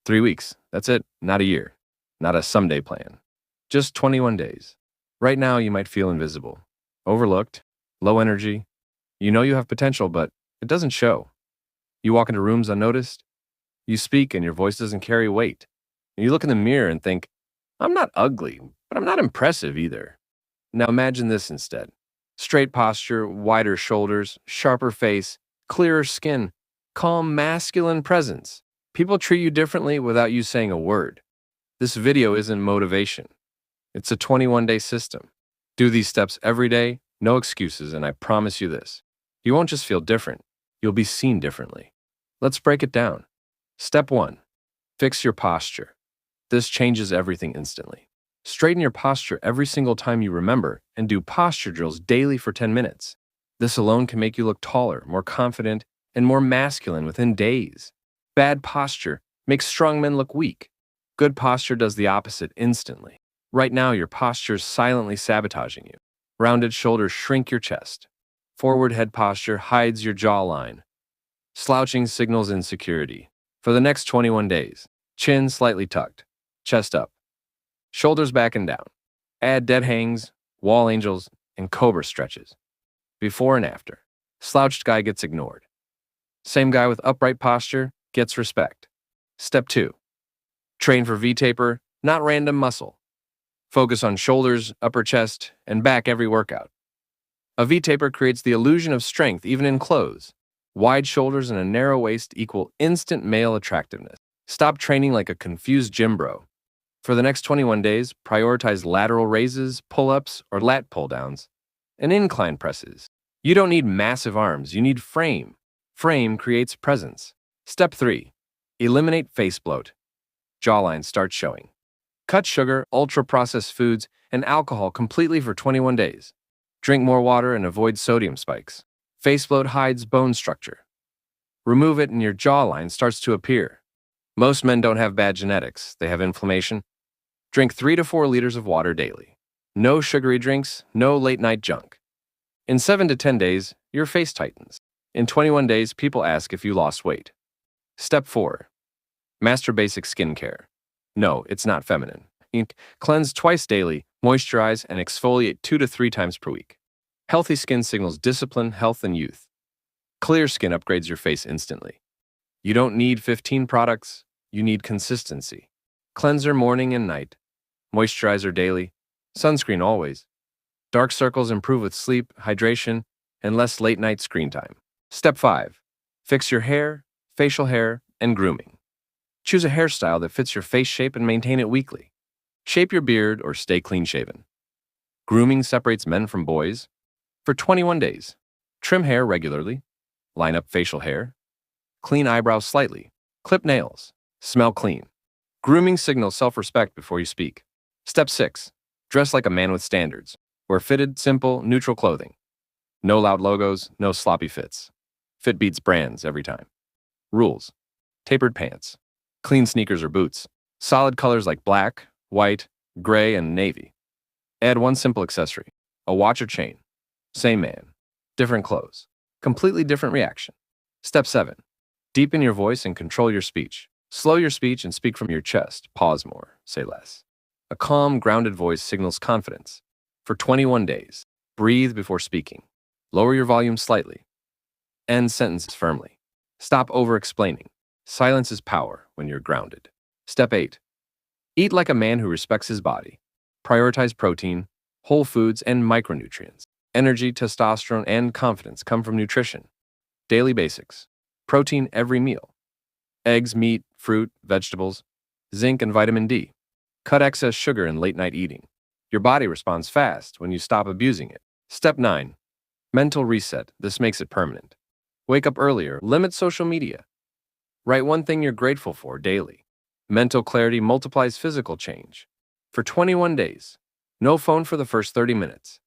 3 weeks. That's it. Not a year. Not a someday plan. Just 21 days. Right now, you might feel invisible, overlooked, low energy. You know you have potential, but it doesn't show. You walk into rooms unnoticed. You speak and your voice doesn't carry weight. You look in the mirror and think, I'm not ugly, but I'm not impressive either. Now imagine this instead. Straight posture, wider shoulders, sharper face, clearer skin, calm masculine presence. People treat you differently without you saying a word. This video isn't motivation. It's a 21-day system. Do these steps every day, no excuses, and I promise you this. You won't just feel different, you'll be seen differently. Let's break it down. Step 1. Fix your posture. This changes everything instantly. Straighten your posture every single time you remember and do posture drills daily for 10 minutes. This alone can make you look taller, more confident, and more masculine within days. Bad posture makes strong men look weak. Good posture does the opposite instantly. Right now, your posture is silently sabotaging you. Rounded shoulders shrink your chest. Forward head posture hides your jawline. Slouching signals insecurity. For the next 21 days, chin slightly tucked, chest up, shoulders back and down. Add dead hangs, wall angels, and cobra stretches. Before and after. Slouched guy gets ignored. Same guy with upright posture gets respect. Step 2. Train for V-taper, not random muscle. Focus on shoulders, upper chest, and back every workout. A V-taper creates the illusion of strength even in clothes. Wide shoulders and a narrow waist equal instant male attractiveness. Stop training like a confused gym bro. For the next 21 days, prioritize lateral raises, pull-ups, or lat pull-downs, and incline presses. You don't need massive arms, you need frame. Frame creates presence. Step 3. Eliminate face bloat. Jawline starts showing. Cut sugar, ultra-processed foods, and alcohol completely for 21 days. Drink more water and avoid sodium spikes. Face bloat hides bone structure. Remove it and your jawline starts to appear. Most men don't have bad genetics, they have inflammation. Drink 3 to 4 liters of water daily. No sugary drinks, no late-night junk. In 7 to 10 days, your face tightens. In 21 days, people ask if you lost weight. Step 4. Master basic skincare. No, it's not feminine. Cleanse twice daily, moisturize, and exfoliate 2 to 3 times per week. Healthy skin signals discipline, health, and youth. Clear skin upgrades your face instantly. You don't need 15 products, you need consistency. Cleanser morning and night. Moisturizer daily. Sunscreen always. Dark circles improve with sleep, hydration, and less late-night screen time. Step 5. Fix your hair, facial hair, and grooming. Choose a hairstyle that fits your face shape and maintain it weekly. Shape your beard or stay clean-shaven. Grooming separates men from boys. For 21 days, trim hair regularly, line up facial hair, clean eyebrows slightly, clip nails, smell clean. Grooming signals self-respect before you speak. Step 6. Dress like a man with standards. Wear fitted, simple, neutral clothing. No loud logos, no sloppy fits. Fit beats brands every time. Rules. Tapered pants. Clean sneakers or boots. Solid colors like black, white, gray, and navy. Add one simple accessory. A watch or chain. Same man. Different clothes. Completely different reaction. Step 7. Deepen your voice and control your speech. Slow your speech and speak from your chest. Pause more. Say less. A calm, grounded voice signals confidence. For 21 days, breathe before speaking. Lower your volume slightly. End sentences firmly. Stop over-explaining. Silence is power when you're grounded. Step 8. Eat like a man who respects his body. Prioritize protein, whole foods, and micronutrients. Energy, testosterone, and confidence come from nutrition. Daily basics. Protein every meal. Eggs, meat, fruit, vegetables. Zinc and vitamin D. Cut excess sugar and late-night eating. Your body responds fast when you stop abusing it. Step 9. Mental reset. This makes it permanent. Wake up earlier. Limit social media. Write one thing you're grateful for daily. Mental clarity multiplies physical change. For 21 days. No phone for the first 30 minutes.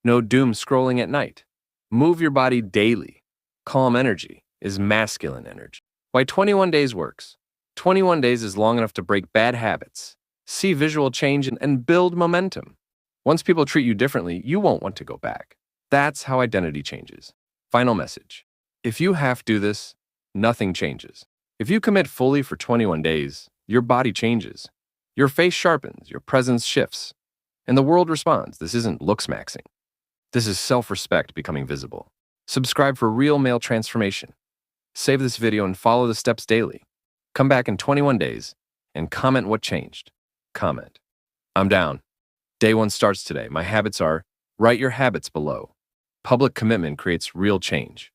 No doom scrolling at night. Move your body daily. Calm energy is masculine energy. Why 21 days works. 21 days is long enough to break bad habits, see visual change, and build momentum. Once people treat you differently, you won't want to go back. That's how identity changes. Final message. If you have to do this, nothing changes. If you commit fully for 21 days, Your body changes. Your face sharpens, your presence shifts. And the world responds. This isn't looks maxing. This is self-respect becoming visible. Subscribe for real male transformation. Save this video and follow the steps daily. Come back in 21 days and comment what changed. Comment. I'm down. Day 1 starts today. My habits are, write your habits below. Public commitment creates real change.